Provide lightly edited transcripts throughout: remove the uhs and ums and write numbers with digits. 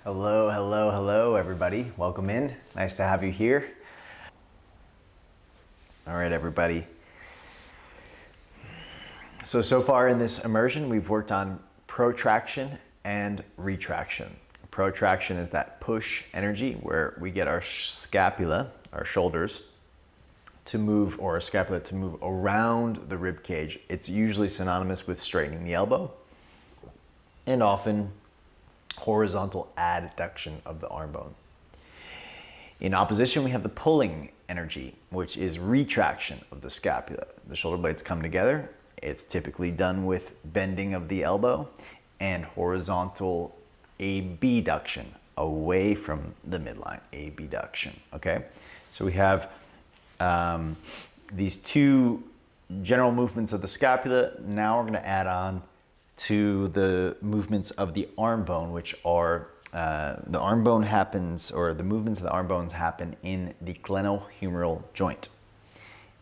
Hello, hello, hello, everybody. Welcome in. Nice to have you here. All right, everybody. So far in this immersion, we've worked on protraction and retraction. Protraction is that push energy where we get our scapula, our shoulders, to move, or a scapula to move around the rib cage. It's usually synonymous with straightening the elbow and often horizontal adduction of the arm bone. In opposition, we have the pulling energy, which is retraction of the scapula. The shoulder blades come together. It's typically done with bending of the elbow and horizontal abduction away from the midline, abduction, okay? So we have these two general movements of the scapula. Now we're gonna add on to the movements of the arm bone, which are the arm bone happens, or the movements of the arm bones happen in the glenohumeral joint.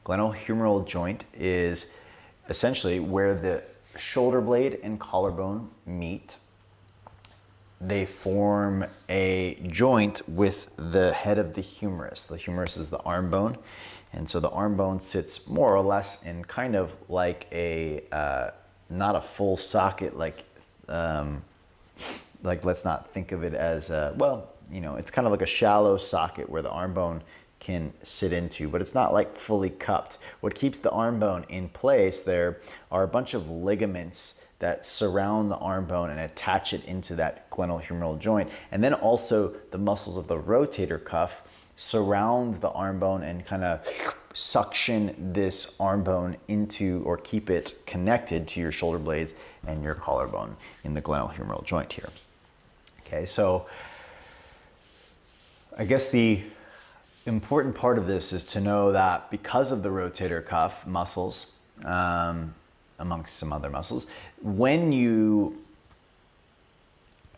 Glenohumeral joint is essentially where the shoulder blade and collarbone meet. They form a joint with the head of the humerus. The humerus is the arm bone, and so the arm bone sits more or less in kind of like a not a full socket, like let's not think of it as it's kind of like a shallow socket where the arm bone can sit into, but it's not like fully cupped. What keeps the arm bone in place there are a bunch of ligaments that surround the arm bone and attach it into that glenohumeral joint. And then also the muscles of the rotator cuff surround the arm bone and kind of suction this arm bone into, or keep it connected to your shoulder blades and your collarbone in the glenohumeral joint here. Okay, so I guess the important part of this is to know that because of the rotator cuff muscles, amongst some other muscles, when you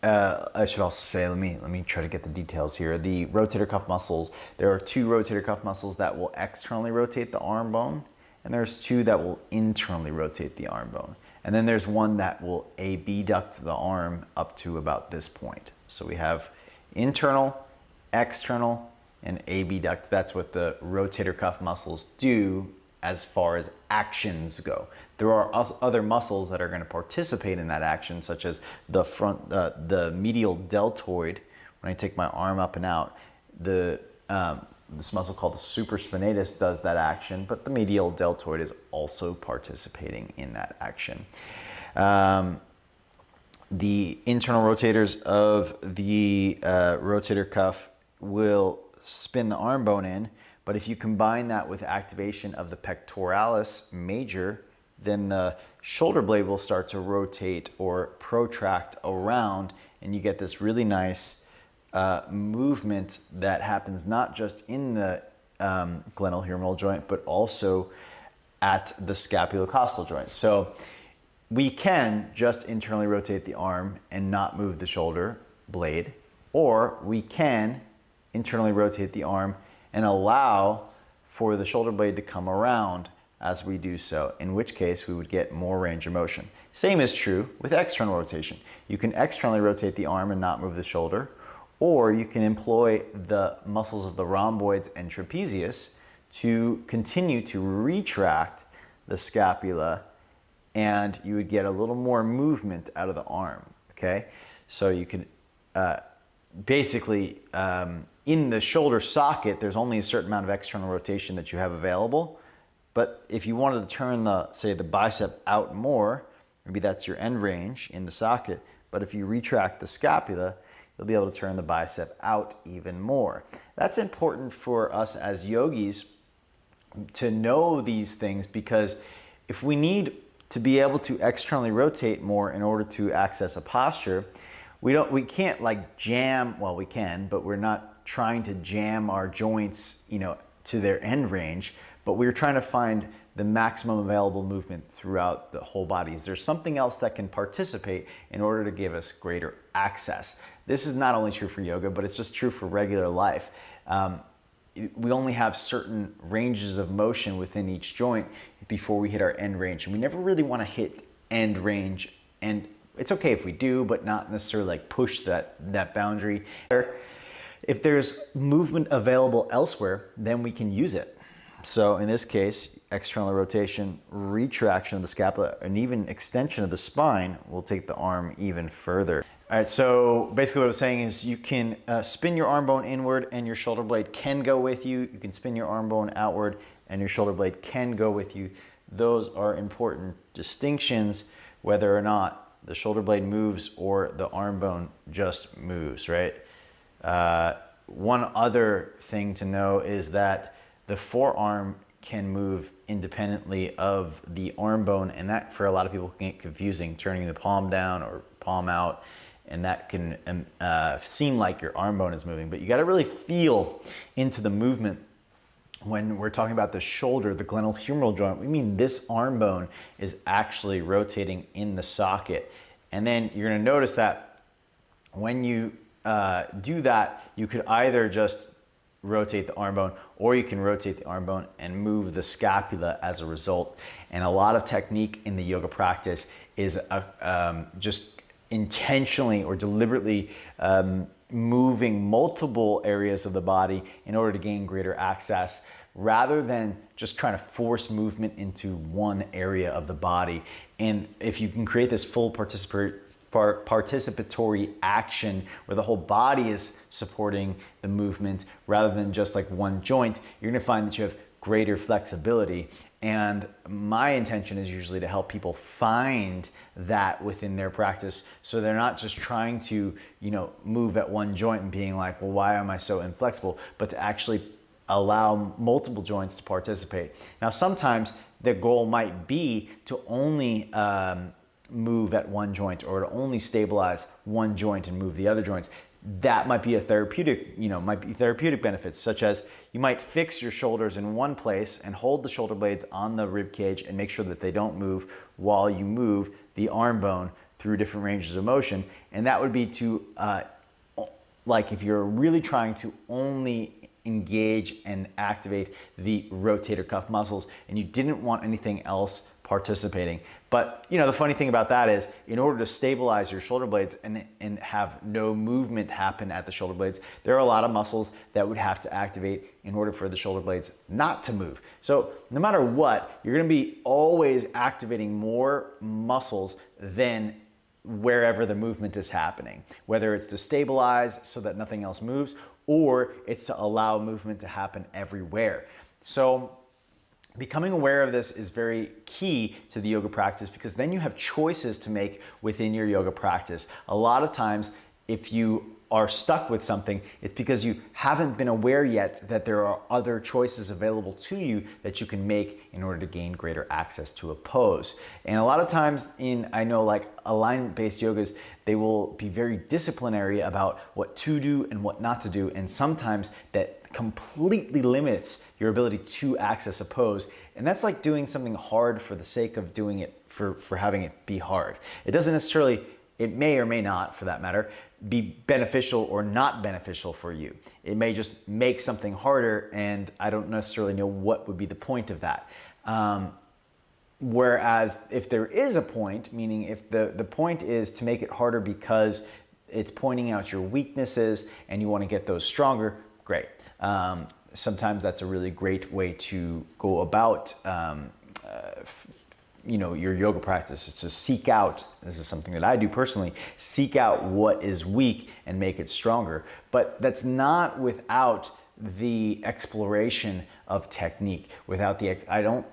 I should also say, let me try to get the details here. The rotator cuff muscles, there are two rotator cuff muscles that will externally rotate the arm bone, and there's two that will internally rotate the arm bone. And then there's one that will abduct the arm up to about this point. So we have internal, external, and abduct. That's what the rotator cuff muscles do as far as actions go. There are other muscles that are going to participate in that action, such as the medial deltoid. When I take my arm up and out, this muscle called the supraspinatus does that action, but the medial deltoid is also participating in that action. The internal rotators of the rotator cuff will spin the arm bone in, but if you combine that with activation of the pectoralis major, then the shoulder blade will start to rotate or protract around, and you get this really nice movement that happens not just in the glenohumeral joint, but also at the scapulocostal joint. So we can just internally rotate the arm and not move the shoulder blade, or we can internally rotate the arm and allow for the shoulder blade to come around as we do so, in which case we would get more range of motion. Same is true with external rotation. You can externally rotate the arm and not move the shoulder, or you can employ the muscles of the rhomboids and trapezius to continue to retract the scapula, and you would get a little more movement out of the arm, okay? So you could basically, in the shoulder socket, there's only a certain amount of external rotation that you have available. But if you wanted to turn say the bicep out more, maybe that's your end range in the socket. But if you retract the scapula, you'll be able to turn the bicep out even more. That's important for us as yogis to know these things, because if we need to be able to externally rotate more in order to access a posture, we can't like jam, well we can, but we're not trying to jam our joints, to their end range, but we're trying to find the maximum available movement throughout the whole body. Is there something else that can participate in order to give us greater access? This is not only true for yoga, but it's just true for regular life. We only have certain ranges of motion within each joint before we hit our end range. And we never really want to hit end range and It's okay if we do, but not necessarily like push that boundary. If there's movement available elsewhere, then we can use it. So in this case, external rotation, retraction of the scapula, and even extension of the spine will take the arm even further. All right, so basically what I'm saying is you can spin your arm bone inward and your shoulder blade can go with you. You can spin your arm bone outward and your shoulder blade can go with you. Those are important distinctions, whether or not the shoulder blade moves or the arm bone just moves, right? One other thing to know is that the forearm can move independently of the arm bone, and that for a lot of people can get confusing, turning the palm down or palm out, and that can seem like your arm bone is moving, but you got to really feel into the movement. When we're talking about the shoulder, the glenohumeral joint, we mean this arm bone is actually rotating in the socket. And then you're going to notice that when you do that, you could either just rotate the arm bone, or you can rotate the arm bone and move the scapula as a result. And a lot of technique in the yoga practice is just intentionally or deliberately moving multiple areas of the body in order to gain greater access, rather than just trying to force movement into one area of the body. And if you can create this full participatory action where the whole body is supporting the movement rather than just like one joint, you're going to find that you have greater flexibility. And my intention is usually to help people find that within their practice, so they're not just trying to, move at one joint and being like, well, why am I so inflexible? But to actually allow multiple joints to participate. Now, sometimes the goal might be to only move at one joint, or to only stabilize one joint and move the other joints. That might be a therapeutic, therapeutic benefits, such as you might fix your shoulders in one place and hold the shoulder blades on the rib cage and make sure that they don't move while you move the arm bone through different ranges of motion. And that would be to, like if you're really trying to only engage and activate the rotator cuff muscles and you didn't want anything else participating. But the funny thing about that is, in order to stabilize your shoulder blades and have no movement happen at the shoulder blades, there are a lot of muscles that would have to activate in order for the shoulder blades not to move. So no matter what, you're going to be always activating more muscles than wherever the movement is happening, whether it's to stabilize so that nothing else moves, or it's to allow movement to happen everywhere. So becoming aware of this is very key to the yoga practice, because then you have choices to make within your yoga practice. A lot of times, if you are stuck with something, it's because you haven't been aware yet that there are other choices available to you that you can make in order to gain greater access to a pose. And a lot of times I know like alignment-based yogas, they will be very disciplinary about what to do and what not to do. And sometimes that completely limits your ability to access a pose. And that's like doing something hard for the sake of doing it, for having it be hard. It doesn't necessarily, it may or may not, for that matter, be beneficial or not beneficial for you. It may just make something harder, and I don't necessarily know what would be the point of that. Whereas if there is a point, meaning if the point is to make it harder because it's pointing out your weaknesses and you want to get those stronger, great. Sometimes that's a really great way to go about your yoga practice. Is to seek out, this is something that I do personally, seek out what is weak and make it stronger. But that's not without the exploration of technique. I don't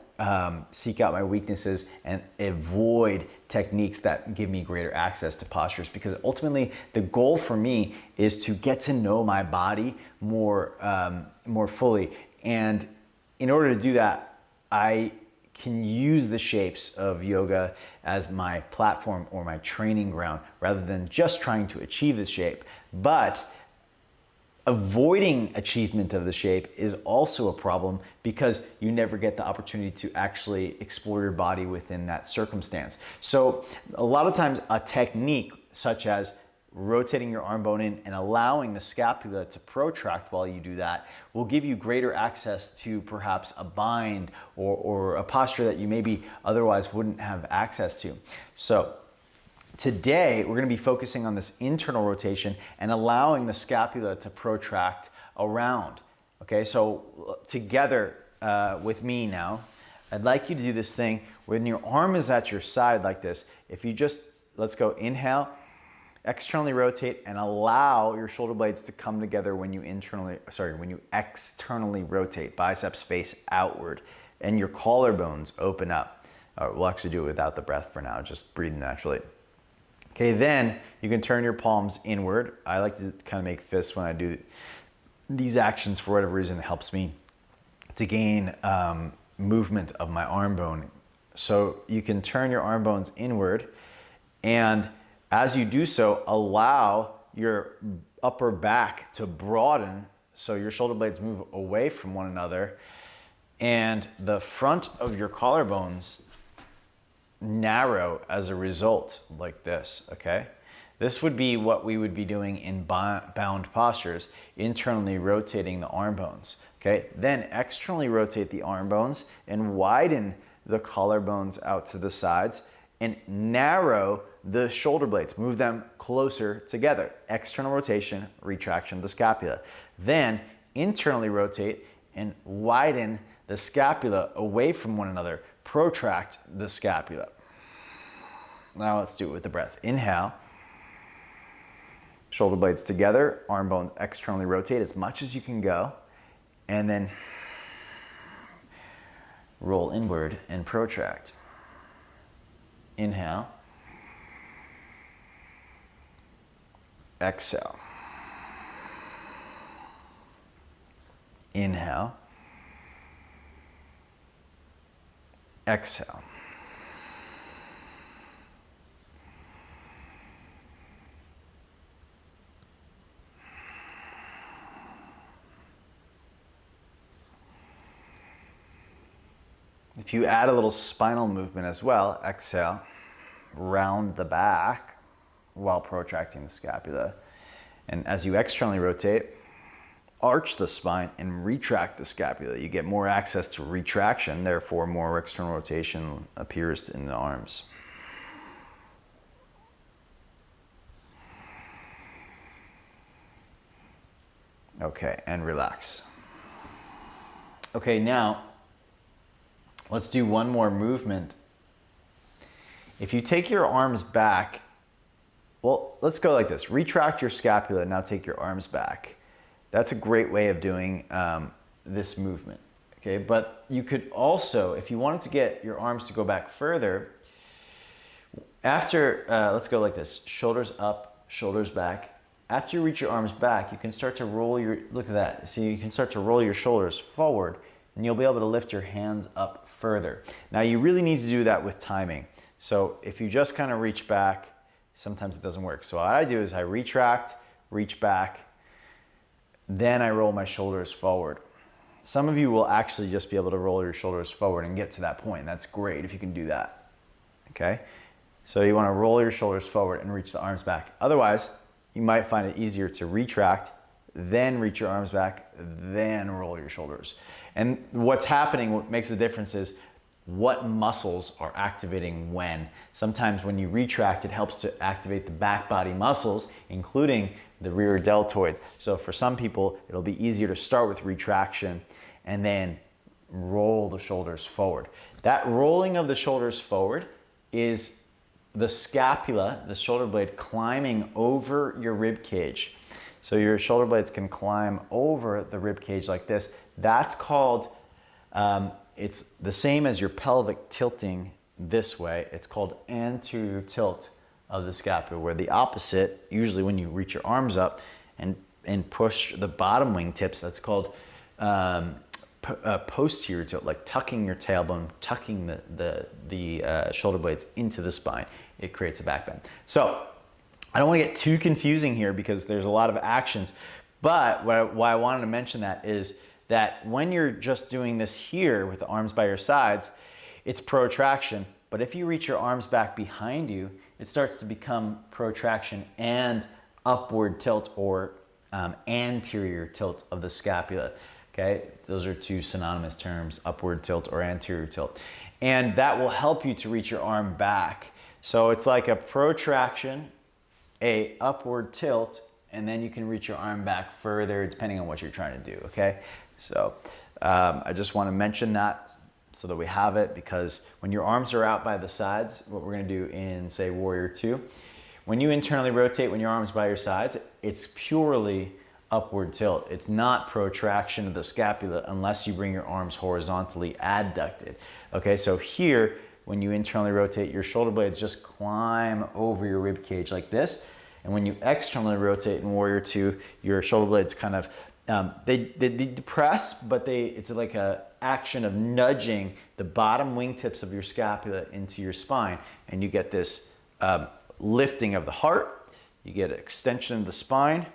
seek out my weaknesses and avoid techniques that give me greater access to postures, because ultimately the goal for me is to get to know my body more fully. And in order to do that, I can use the shapes of yoga as my platform or my training ground, rather than just trying to achieve the shape. But avoiding achievement of the shape is also a problem, because you never get the opportunity to actually explore your body within that circumstance. So a lot of times a technique such as rotating your arm bone in and allowing the scapula to protract while you do that will give you greater access to perhaps a bind or a posture that you maybe otherwise wouldn't have access to. So Today, we're gonna be focusing on this internal rotation and allowing the scapula to protract around. Okay, so together with me now, I'd like you to do this thing when your arm is at your side like this. If you just, let's go, inhale, externally rotate, and allow your shoulder blades to come together when you externally rotate, biceps face outward, and your collarbones open up. We'll actually do it without the breath for now, just breathe naturally. Okay, then you can turn your palms inward. I like to kind of make fists when I do these actions. For whatever reason, it helps me to gain movement of my arm bone. So you can turn your arm bones inward, and as you do so, allow your upper back to broaden so your shoulder blades move away from one another, and the front of your collarbones narrow as a result, like this, okay? This would be what we would be doing in bound postures, internally rotating the arm bones, okay? Then externally rotate the arm bones and widen the collarbones out to the sides and narrow the shoulder blades, move them closer together. External rotation, retraction of the scapula. Then internally rotate and widen the scapula away from one another, protract the scapula. Now let's do it with the breath. Inhale, shoulder blades together, arm bones externally rotate as much as you can go, and then roll inward and protract. Inhale, exhale, inhale, exhale. If you add a little spinal movement as well, exhale, round the back while protracting the scapula. And as you externally rotate, arch the spine and retract the scapula. You get more access to retraction, therefore more external rotation appears in the arms. Okay, and relax. Okay, now let's do one more movement. If you take your arms back, well, let's go like this. Retract your scapula, now take your arms back. That's a great way of doing this movement, okay? But you could also, if you wanted to get your arms to go back further, after, let's go like this, shoulders up, shoulders back. After you reach your arms back, you can start to roll your, look at that. See, you can start to roll your shoulders forward, and you'll be able to lift your hands up further. Now you really need to do that with timing. So if you just kind of reach back, sometimes it doesn't work. So what I do is I retract, reach back, then I roll my shoulders forward. Some of you will actually just be able to roll your shoulders forward and get to that point. That's great if you can do that, okay? So you wanna roll your shoulders forward and reach the arms back. Otherwise, you might find it easier to retract, then reach your arms back, then roll your shoulders. And what's happening, what makes the difference is what muscles are activating when. Sometimes when you retract, it helps to activate the back body muscles, including the rear deltoids. So for some people, it'll be easier to start with retraction and then roll the shoulders forward. That rolling of the shoulders forward is the scapula, the shoulder blade, climbing over your rib cage. So your shoulder blades can climb over the rib cage like this. That's called, it's the same as your pelvic tilting this way. It's called anterior tilt of the scapula, where the opposite, usually when you reach your arms up and push the bottom wing tips, that's called posterior tilt, like tucking your tailbone, tucking the shoulder blades into the spine. It creates a back bend. So I don't want to get too confusing here because there's a lot of actions, but why I wanted to mention that is that when you're just doing this here with the arms by your sides, it's protraction. But if you reach your arms back behind you, it starts to become protraction and upward tilt or anterior tilt of the scapula. Okay, those are two synonymous terms, upward tilt or anterior tilt. And that will help you to reach your arm back. So it's like a protraction, a upward tilt, and then you can reach your arm back further depending on what you're trying to do, okay? So I just want to mention that so that we have it, because when your arms are out by the sides, what we're going to do in, say, Warrior Two, when you internally rotate, when your arms by your sides, it's purely upward tilt. It's not protraction of the scapula unless you bring your arms horizontally adducted. Okay, so here, when you internally rotate, your shoulder blades just climb over your rib cage like this. And when you externally rotate in Warrior Two, your shoulder blades kind of, they depress, but it's like a action of nudging the bottom wingtips of your scapula into your spine. And you get this lifting of the heart, you get an extension of the spine,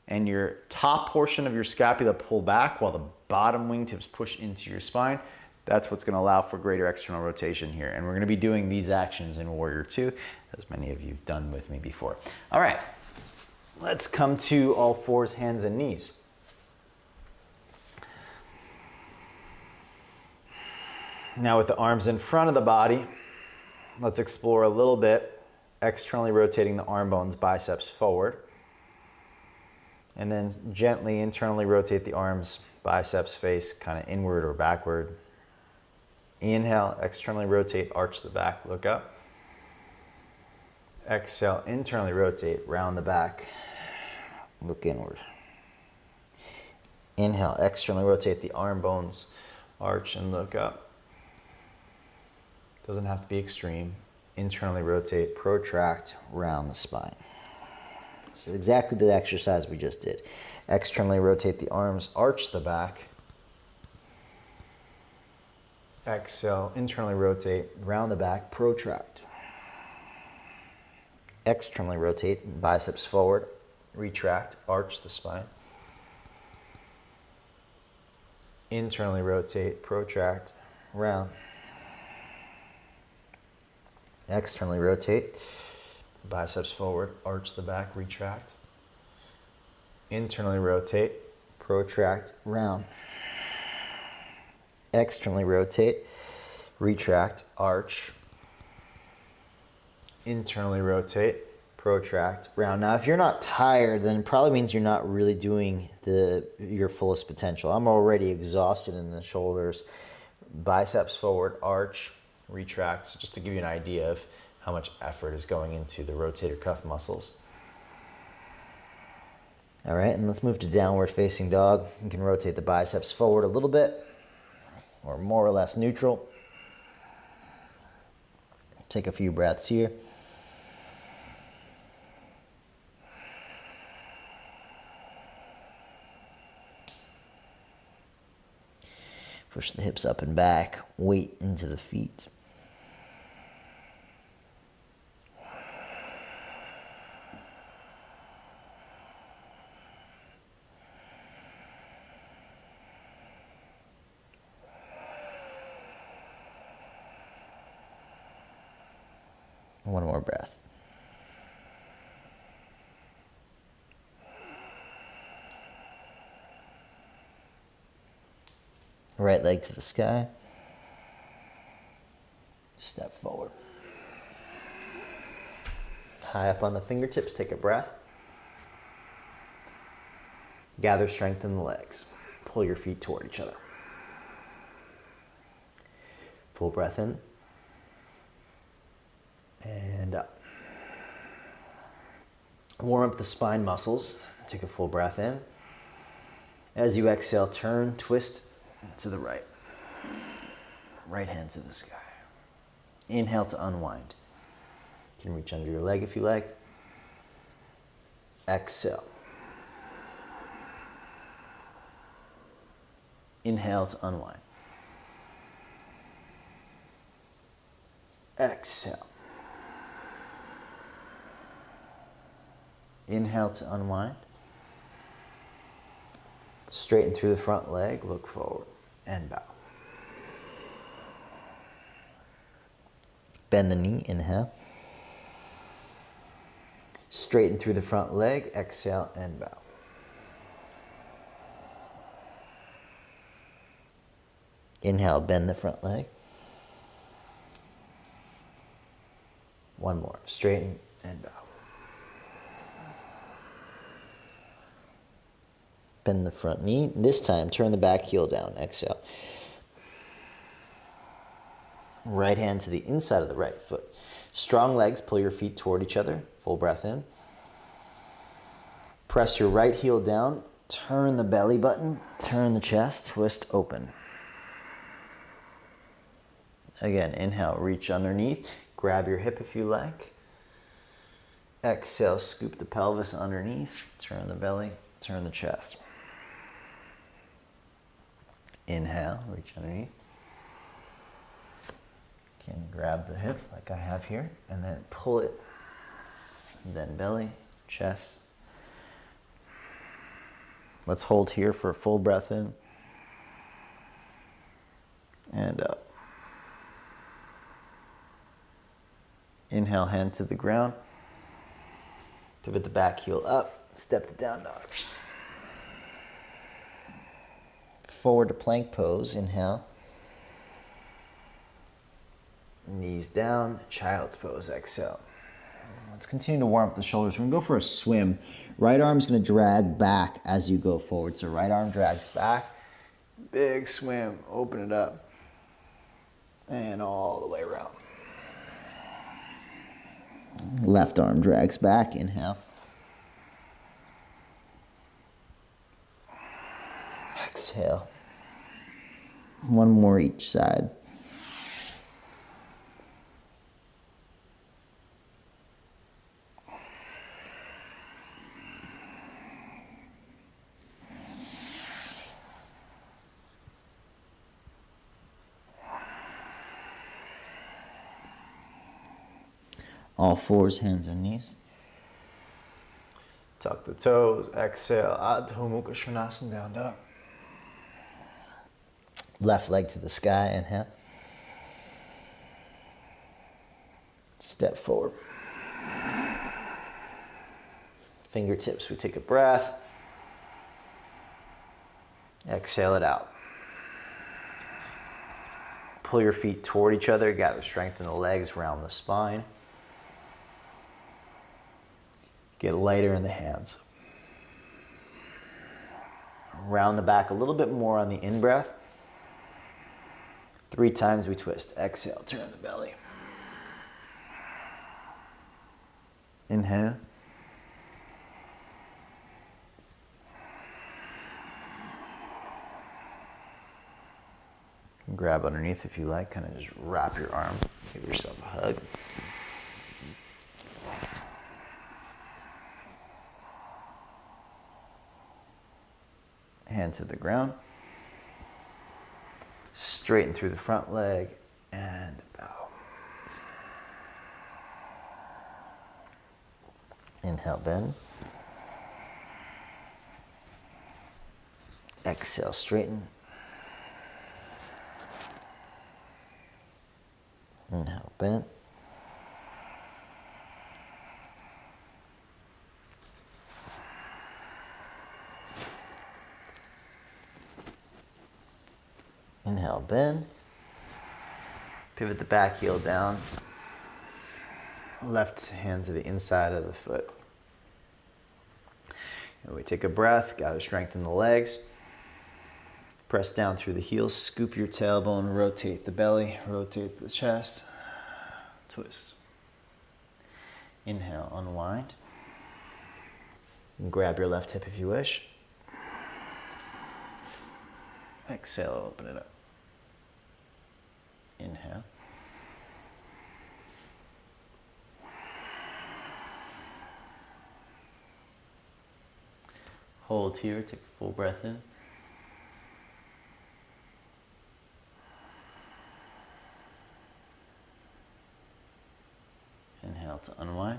and your top portion of your scapula pull back while the bottom wingtips push into your spine. That's what's going to allow for greater external rotation here. And we're going to be doing these actions in Warrior Two, as many of you have done with me before. All right, let's come to all fours, hands and knees. Now with the arms in front of the body, let's explore a little bit externally rotating the arm bones, biceps forward. And then gently internally rotate the arms, biceps face kind of inward or backward. Inhale, externally rotate, arch the back, look up. Exhale, internally rotate, round the back, look inward. Inhale, externally rotate the arm bones, arch and look up. Doesn't have to be extreme. Internally rotate, protract, round the spine. It's exactly the exercise we just did. Externally rotate the arms, arch the back. Exhale, internally rotate, round the back, protract. Externally rotate, biceps forward, retract, arch the spine. Internally rotate, protract, round. Externally rotate, biceps forward, arch the back, retract. Internally rotate, protract, round. Externally rotate, retract, arch. Internally rotate, protract, round. Now, if you're not tired, then it probably means you're not really doing your fullest potential. I'm already exhausted in the shoulders. Biceps forward, arch, retract. So just to give you an idea of how much effort is going into the rotator cuff muscles. All right, and let's move to downward facing dog. You can rotate the biceps forward a little bit, or more or less neutral. Take a few breaths here. Push the hips up and back, weight into the feet. One more breath. Right leg to the sky. Step forward. High up on the fingertips, take a breath. Gather strength in the legs. Pull your feet toward each other. Full breath in. And up. Warm up the spine muscles. Take a full breath in. As you exhale, turn, twist to the right. Right hand to the sky. Inhale to unwind. You can reach under your leg if you like. Exhale. Inhale to unwind. Exhale. Inhale to unwind. Straighten through the front leg, look forward, and bow. Bend the knee, inhale. Straighten through the front leg, exhale, and bow. Inhale, bend the front leg. One more. Straighten and bow. Bend the front knee. This time, turn the back heel down. Exhale. Right hand to the inside of the right foot. Strong legs, pull your feet toward each other. Full breath in. Press your right heel down. Turn the belly button. Turn the chest. Twist open. Again, inhale, reach underneath. Grab your hip if you like. Exhale, scoop the pelvis underneath. Turn the belly. Turn the chest. Inhale, reach underneath. Can grab the hip like I have here and then pull it. Then belly, chest. Let's hold here for a full breath in and up. Inhale, hand to the ground. Pivot the back heel up. Step the down dog. Forward to plank pose. Inhale. Knees down. Child's pose. Exhale. Let's continue to warm up the shoulders. We're going to go for a swim. Right arm's going to drag back as you go forward. So right arm drags back. Big swim. Open it up. And all the way around. Left arm drags back. Inhale. Exhale. One more each side. All fours, hands and knees. Tuck the toes. Exhale. Adho Mukha Svanasana, down dog. Left leg to the sky. Inhale. Step forward. Fingertips. We take a breath. Exhale it out. Pull your feet toward each other. Gather strength in the legs, round the spine. Get lighter in the hands. Round the back a little bit more on the in-breath. 3 times we twist. Exhale, turn the belly. Inhale. Grab underneath if you like. Kind of just wrap your arm. Give yourself a hug. Hand to the ground. Straighten through the front leg and bow. Inhale, bend. Exhale, straighten. Inhale, bend. Inhale, bend. Pivot the back heel down. Left hand to the inside of the foot. And we take a breath, gather strength in the legs. Press down through the heels, scoop your tailbone, rotate the belly, rotate the chest. Twist. Inhale, unwind. And grab your left hip if you wish. Exhale, open it up. Inhale. Hold here, take a full breath in. Inhale to unwind.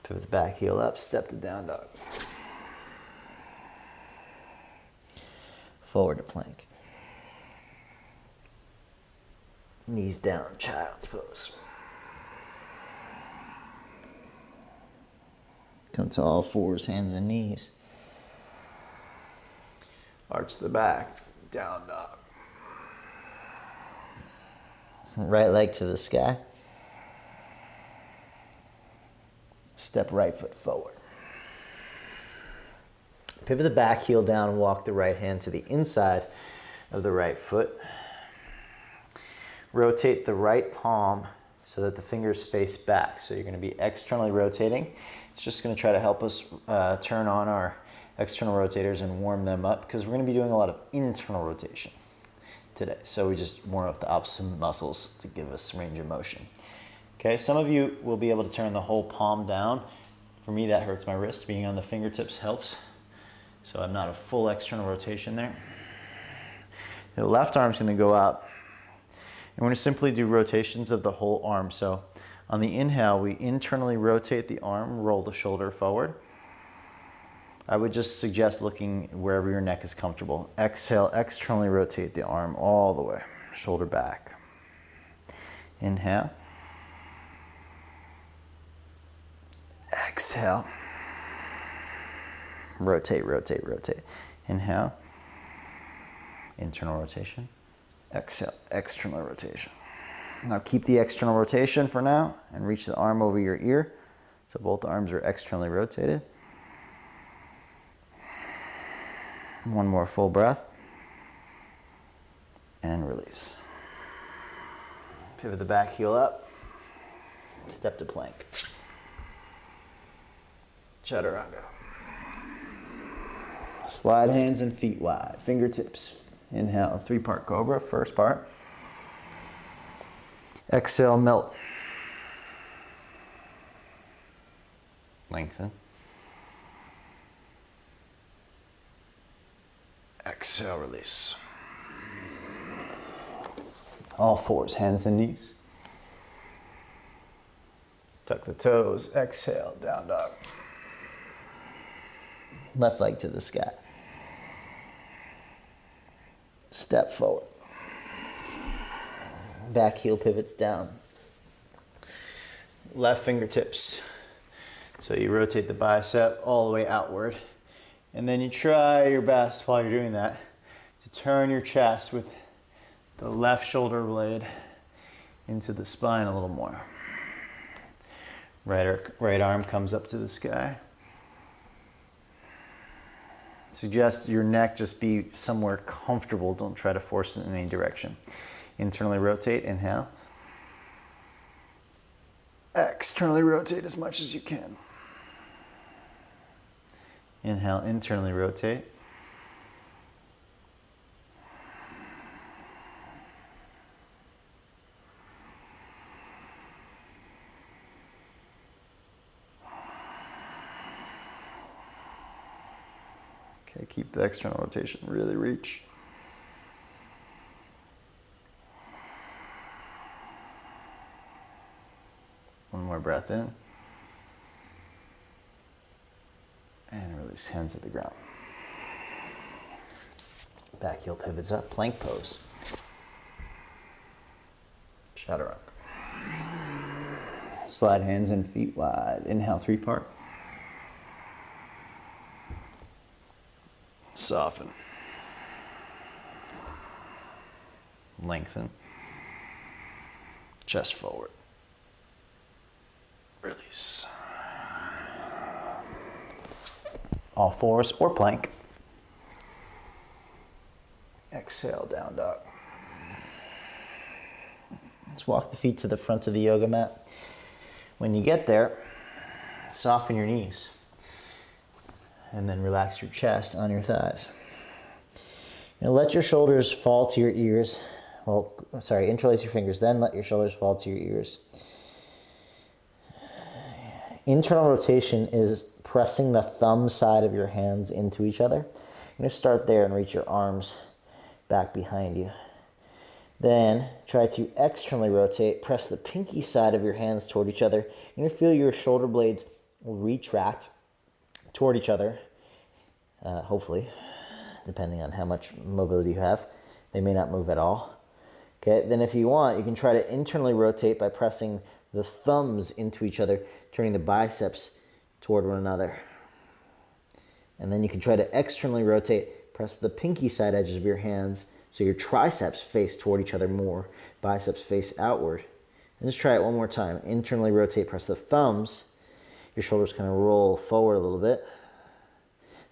Pivot the back heel up, step to down dog. Forward to plank. Knees down, child's pose. Come to all fours, hands and knees. Arch the back, down dog. Right leg to the sky. Step right foot forward. Pivot the back heel down and walk the right hand to the inside of the right foot. Rotate the right palm so that the fingers face back. So you're going to be externally rotating. It's just going to try to help us turn on our external rotators and warm them up, because we're going to be doing a lot of internal rotation today. So we just warm up the opposite muscles to give us range of motion. Okay, some of you will be able to turn the whole palm down. For me, that hurts my wrist. Being on the fingertips helps. So I'm not a full external rotation there. The left arm's going to go out. And we're going to simply do rotations of the whole arm. So on the inhale, we internally rotate the arm, roll the shoulder forward. I would just suggest looking wherever your neck is comfortable. Exhale, externally rotate the arm all the way, shoulder back. Inhale. Exhale. Rotate, rotate, rotate. Inhale. Internal rotation. Exhale, external rotation. Now keep the external rotation for now and reach the arm over your ear. So both arms are externally rotated. One more full breath. And release. Pivot the back heel up. Step to plank. Chaturanga. Slide hands and feet wide. Fingertips. Inhale, 3-part cobra, first part. Exhale, melt. Lengthen. Exhale, release. All fours, hands and knees. Tuck the toes, exhale, down dog. Left leg to the sky. Step forward. Back heel pivots down. Left fingertips. So you rotate the bicep all the way outward. And then you try your best while you're doing that to turn your chest with the left shoulder blade into the spine a little more. Right arm comes up to the sky. Suggest your neck just be somewhere comfortable. Don't try to force it in any direction. Internally rotate, inhale. Externally rotate as much as you can. Inhale, internally rotate. Okay, keep the external rotation, really reach. One more breath in. And release, hands at the ground. Back heel pivots up, plank pose. Chaturanga. Slide hands and feet wide. Inhale, 3-part. Soften. Lengthen. Chest forward. Release. All fours or plank. Exhale, down dog. Let's walk the feet to the front of the yoga mat. When you get there, soften your knees. And then relax your chest on your thighs. Now let your shoulders fall to your ears. Well, sorry, interlace your fingers, then let your shoulders fall to your ears. Internal rotation is pressing the thumb side of your hands into each other. You're going to start there and reach your arms back behind you. Then try to externally rotate, press the pinky side of your hands toward each other. You're going to feel your shoulder blades retract toward each other, hopefully, depending on how much mobility you have. They may not move at all. Okay, then if you want, you can try to internally rotate by pressing the thumbs into each other, turning the biceps toward one another. And then you can try to externally rotate, press the pinky side edges of your hands so your triceps face toward each other more, biceps face outward. And just try it one more time. Internally rotate, press the thumbs your shoulders kind of roll forward a little bit.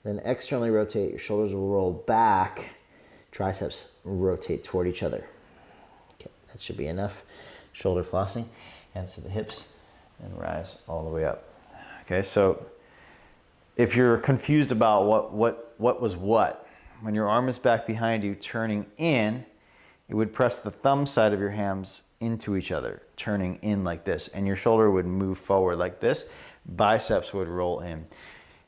Then externally rotate, your shoulders will roll back, triceps rotate toward each other. Okay, that should be enough. Shoulder flossing, hands to the hips, and rise all the way up. Okay, so if you're confused about what was what, when your arm is back behind you, turning in, it would press the thumb side of your hams into each other, turning in like this, and your shoulder would move forward like this, biceps would roll in.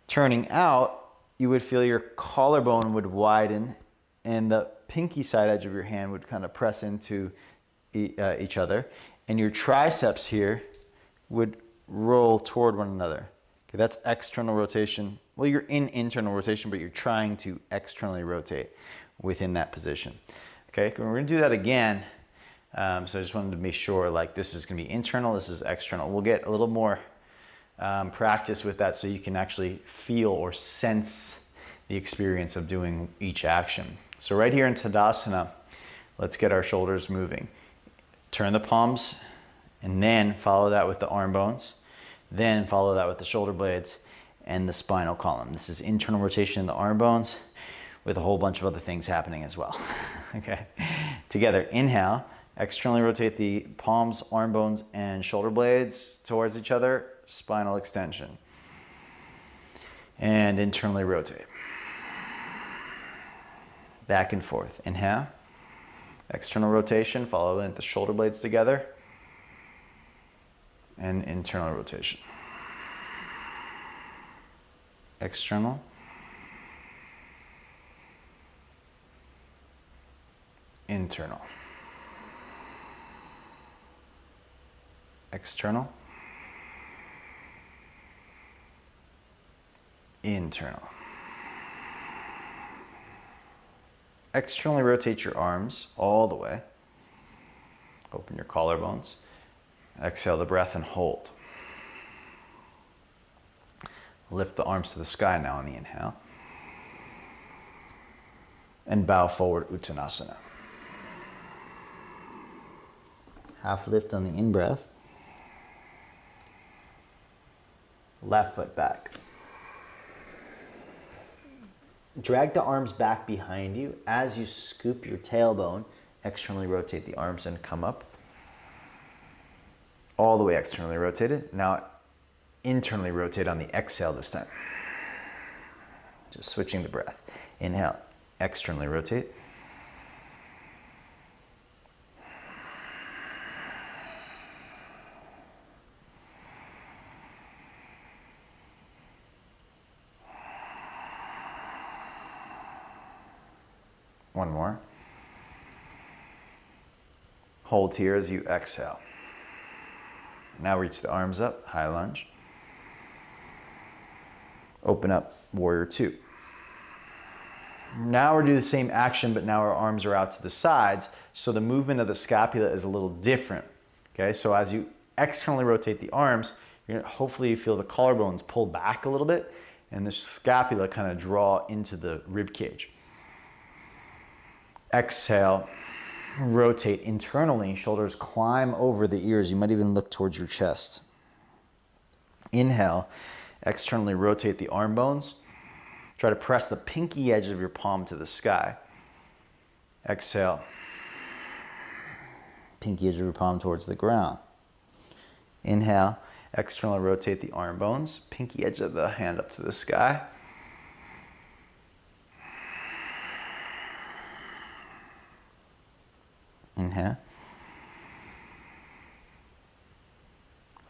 Turning out, you would feel your collarbone would widen and the pinky side edge of your hand would kind of press into each other, and your triceps here would roll toward one another. Okay, that's external rotation. Well, you're in internal rotation, but you're trying to externally rotate within that position. Okay, we're gonna do that again. So I just wanted to make sure, like, this is gonna be internal, this is external. We'll get a little more practice with that so you can actually feel or sense the experience of doing each action. So right here in Tadasana, let's get our shoulders moving. Turn the palms and then follow that with the arm bones. Then follow that with the shoulder blades and the spinal column. This is internal rotation in the arm bones with a whole bunch of other things happening as well. Okay, together, inhale, externally rotate the palms, arm bones, and shoulder blades towards each other, spinal extension. And internally rotate. Back and forth, inhale, external rotation, follow the shoulder blades together, and internal rotation. External. Internal. External. Internal. Externally rotate your arms all the way. Open your collarbones. Exhale the breath and hold. Lift the arms to the sky now on the inhale. And bow forward, Uttanasana. Half lift on the in-breath. Left foot back. Drag the arms back behind you. As you scoop your tailbone, externally rotate the arms and come up. All the way externally rotated. Now internally rotate on the exhale this time. Just switching the breath. Inhale, externally rotate. One more. Hold here as you exhale. Now reach the arms up, high lunge. Open up, warrior two. Now we're doing the same action, but now our arms are out to the sides, so the movement of the scapula is a little different. Okay, so as you externally rotate the arms, you're gonna hopefully feel the collarbones pull back a little bit and the scapula kind of draw into the rib cage. Exhale, rotate internally, shoulders climb over the ears. You might even look towards your chest. Inhale, externally rotate the arm bones. Try to press the pinky edge of your palm to the sky. Exhale, pinky edge of your palm towards the ground. Inhale, externally rotate the arm bones, pinky edge of the hand up to the sky. Inhale.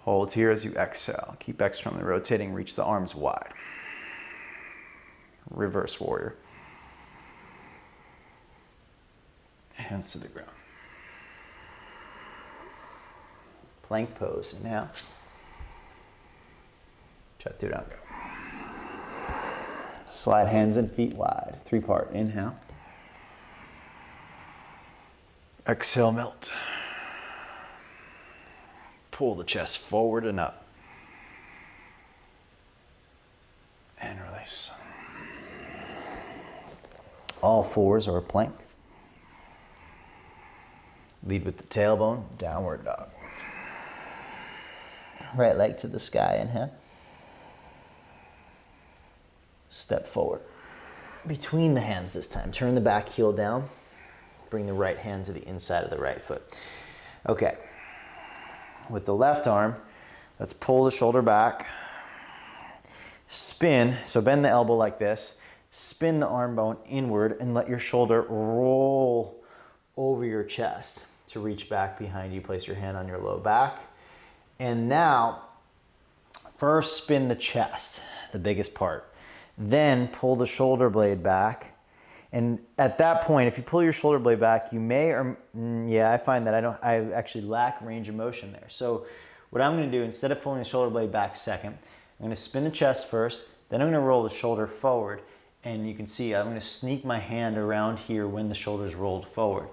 Hold here as you exhale. Keep externally rotating, reach the arms wide. Reverse warrior. Hands to the ground. Plank pose, inhale. Chaturanga. Slide hands and feet wide, three-part, inhale. Exhale, melt. Pull the chest forward and up. And release. All fours or a plank. Lead with the tailbone, downward dog. Right leg to the sky, inhale. Step forward. Between the hands this time. Turn the back heel down. Bring the right hand to the inside of the right foot. Okay. With the left arm, let's pull the shoulder back. Spin, so bend the elbow like this. Spin the arm bone inward and let your shoulder roll over your chest to reach back behind you. Place your hand on your low back. And now, first spin the chest, the biggest part. Then pull the shoulder blade back. And at that point, if you pull your shoulder blade back, you may or, yeah, I find that I actually lack range of motion there. So what I'm gonna do, instead of pulling the shoulder blade back second, I'm gonna spin the chest first, then I'm gonna roll the shoulder forward. And you can see I'm gonna sneak my hand around here when the shoulder's rolled forward.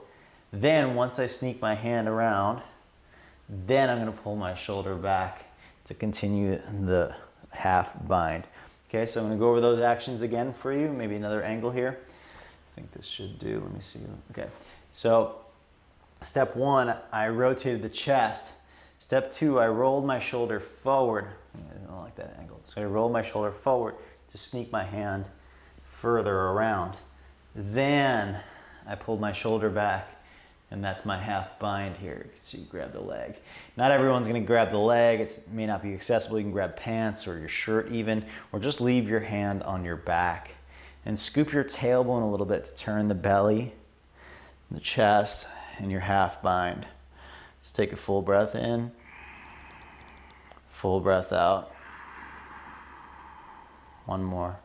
Then once I sneak my hand around, then I'm gonna pull my shoulder back to continue the half bind. Okay, so I'm gonna go over those actions again for you, maybe another angle here. I think this should do, let me see. Okay, so step one, I rotated the chest. Step two, I rolled my shoulder forward. I don't like that angle. So I rolled my shoulder forward to sneak my hand further around. Then I pulled my shoulder back, and that's my half bind here. So you grab the leg. Not everyone's gonna grab the leg. It may not be accessible. You can grab pants or your shirt even, or just leave your hand on your back. And scoop your tailbone a little bit to turn the belly, the chest, and your half bind. Let's take a full breath in, full breath out. One more.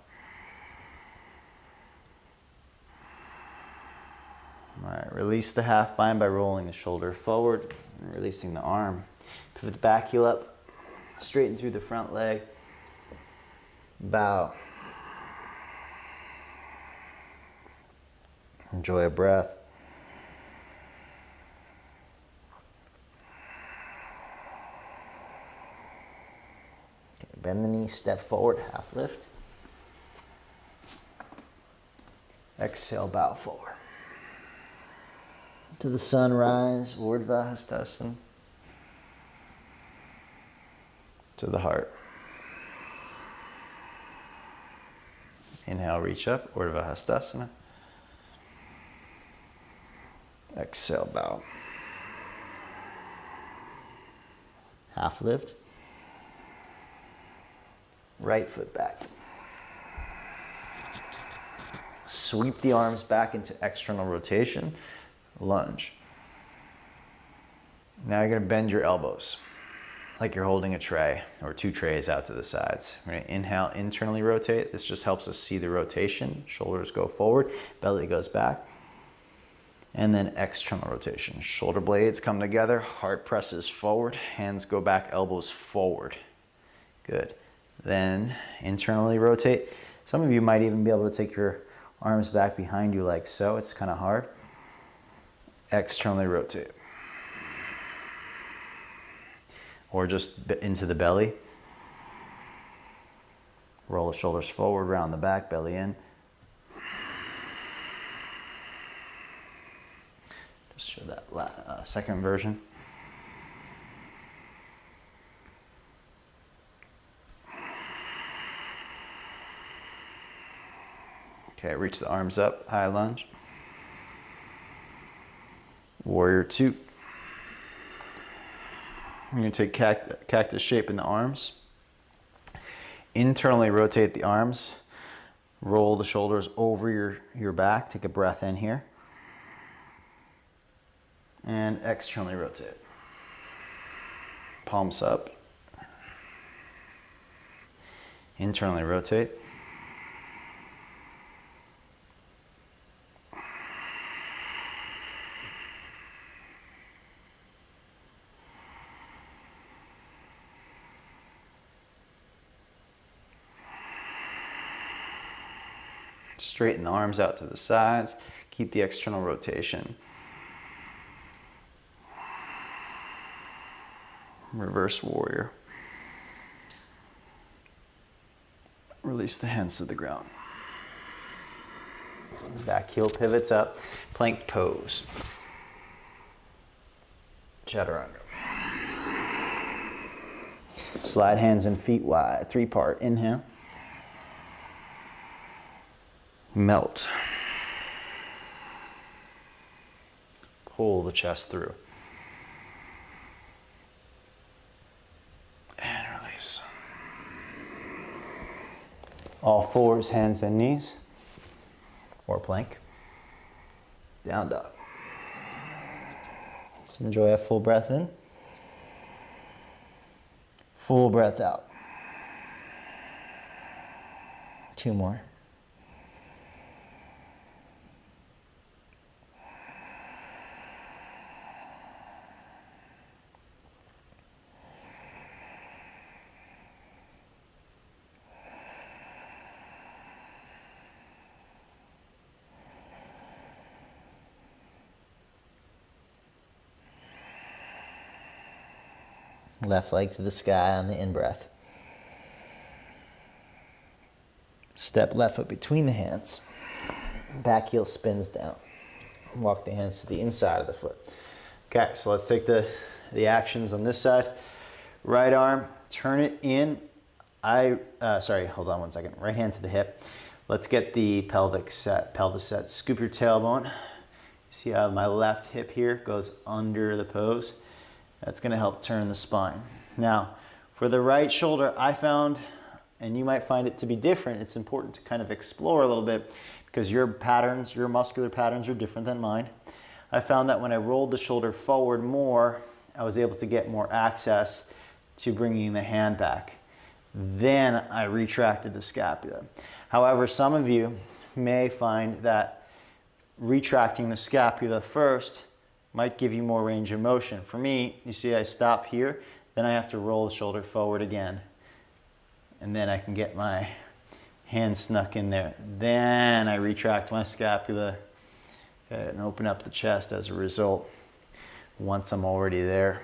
All right, release the half bind by rolling the shoulder forward and releasing the arm. Pivot the back heel up, straighten through the front leg, bow. Enjoy a breath. Okay, bend the knee, step forward, half lift. Exhale, bow forward. To the sunrise, Urdhva Hastasana. To the heart. Inhale, reach up, Urdhva Hastasana. Exhale, bow. Half lift. Right foot back. Sweep the arms back into external rotation. Lunge. Now you're going to bend your elbows like you're holding a tray or two trays out to the sides. We're going to inhale, internally rotate. This just helps us see the rotation. Shoulders go forward, belly goes back. And then external rotation. Shoulder blades come together, heart presses forward, hands go back, elbows forward. Good. Then internally rotate. Some of you might even be able to take your arms back behind you like so. It's kind of hard. Externally rotate. Or just into the belly. Roll the shoulders forward, round the back, belly in. Just show that second version. Okay, reach the arms up, high lunge. Warrior two. I'm going to take cactus shape in the arms. Internally rotate the arms. Roll the shoulders over your back. Take a breath in here. And externally rotate. Palms up. Internally rotate. Straighten the arms out to the sides. Keep the external rotation. Reverse warrior. Release the hands to the ground. Back heel pivots up. Plank pose. Chaturanga. Slide hands and feet wide. 3-part. Inhale. Melt. Pull the chest through. And release. All fours, hands and knees. Or plank. Down dog. Let's enjoy a full breath in. Full breath out. 2 more. Left leg to the sky on the in-breath. Step left foot between the hands. Back heel spins down. Walk the hands to the inside of the foot. Okay, so let's take the actions on this side. Right arm, turn it in. Sorry, hold on one second. Right hand to the hip. Let's get the pelvis set. Scoop your tailbone. You see how my left hip here goes under the pose? That's going to help turn the spine. Now, for the right shoulder, I found, and you might find it to be different, it's important to kind of explore a little bit because your patterns, your muscular patterns are different than mine. I found that when I rolled the shoulder forward more, I was able to get more access to bringing the hand back. Then I retracted the scapula. However, some of you may find that retracting the scapula first might give you more range of motion. For me, you see I stop here, then I have to roll the shoulder forward again. And then I can get my hand snuck in there. Then I retract my scapula and open up the chest as a result once I'm already there.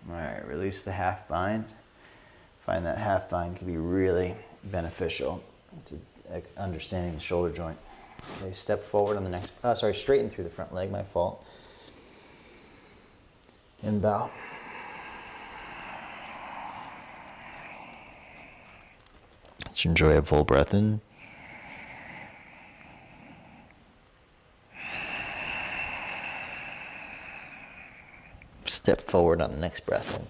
All right, release the half bind. Find that half bind can be really beneficial to understanding the shoulder joint. Okay, step forward on the next, straighten through the front leg, my fault. And bow. Let's enjoy a full breath in. Step forward on the next breath in.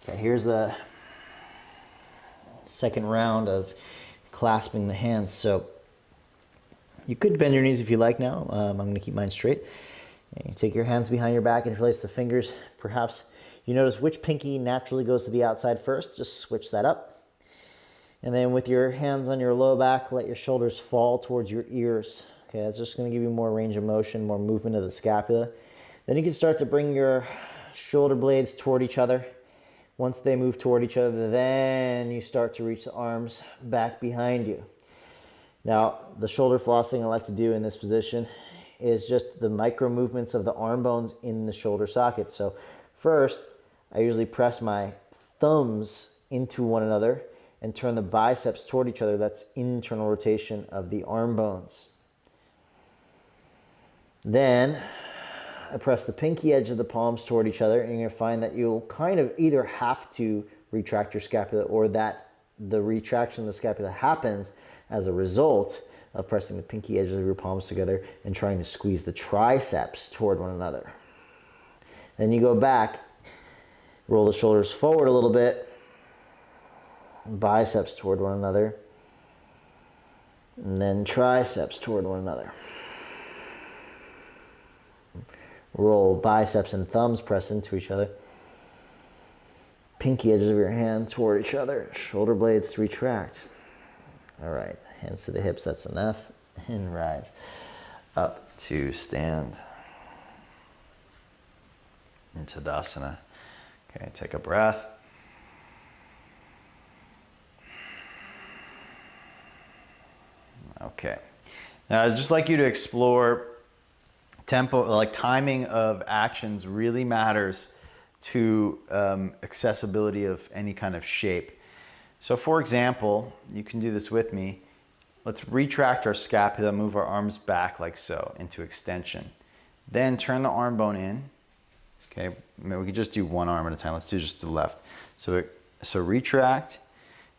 Okay, here's the second round of clasping the hands. So you could bend your knees if you like now. I'm going to keep mine straight. And you take your hands behind your back and interlace the fingers. Perhaps you notice which pinky naturally goes to the outside first. Just switch that up. And then with your hands on your low back, let your shoulders fall towards your ears. Okay, that's just going to give you more range of motion, more movement of the scapula. Then you can start to bring your shoulder blades toward each other. Once they move toward each other, then you start to reach the arms back behind you. Now, the shoulder flossing I like to do in this position is just the micro movements of the arm bones in the shoulder socket. So first, I usually press my thumbs into one another and turn the biceps toward each other. That's internal rotation of the arm bones. Then I press the pinky edge of the palms toward each other, and you're going to find that you'll kind of either have to retract your scapula or that the retraction of the scapula happens as a result of pressing the pinky edges of your palms together and trying to squeeze the triceps toward one another. Then you go back, roll the shoulders forward a little bit, biceps toward one another, and then triceps toward one another. Roll biceps and thumbs press into each other. Pinky edges of your hand toward each other. Shoulder blades retract. All right, hands to the hips, that's enough. And rise up to stand in Tadasana. Okay, take a breath. Okay, now I'd just like you to explore tempo, like timing of actions really matters to accessibility of any kind of shape. So for example, you can do this with me. Let's retract our scapula, move our arms back like so into extension. Then turn the arm bone in. Okay, maybe we could just do one arm at a time. Let's do just the left. So retract,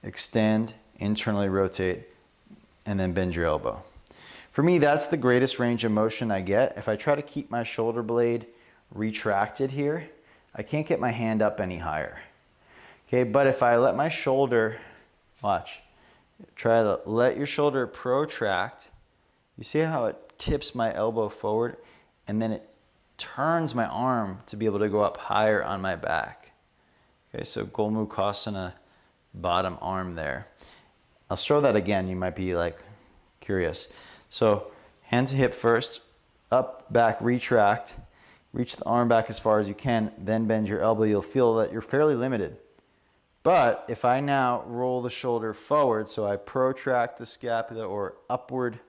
extend, internally rotate, and then bend your elbow. For me, that's the greatest range of motion I get. If I try to keep my shoulder blade retracted here, I can't get my hand up any higher. Okay, but if I let my shoulder, watch, try to let your shoulder protract. You see how it tips my elbow forward and then it turns my arm to be able to go up higher on my back. Okay, so Gomukhasana, bottom arm there. I'll show that again, you might be like curious. So hand to hip first, up, back, retract, reach the arm back as far as you can, then bend your elbow. You'll feel that you're fairly limited. But if I now roll the shoulder forward, so I protract the scapula or upward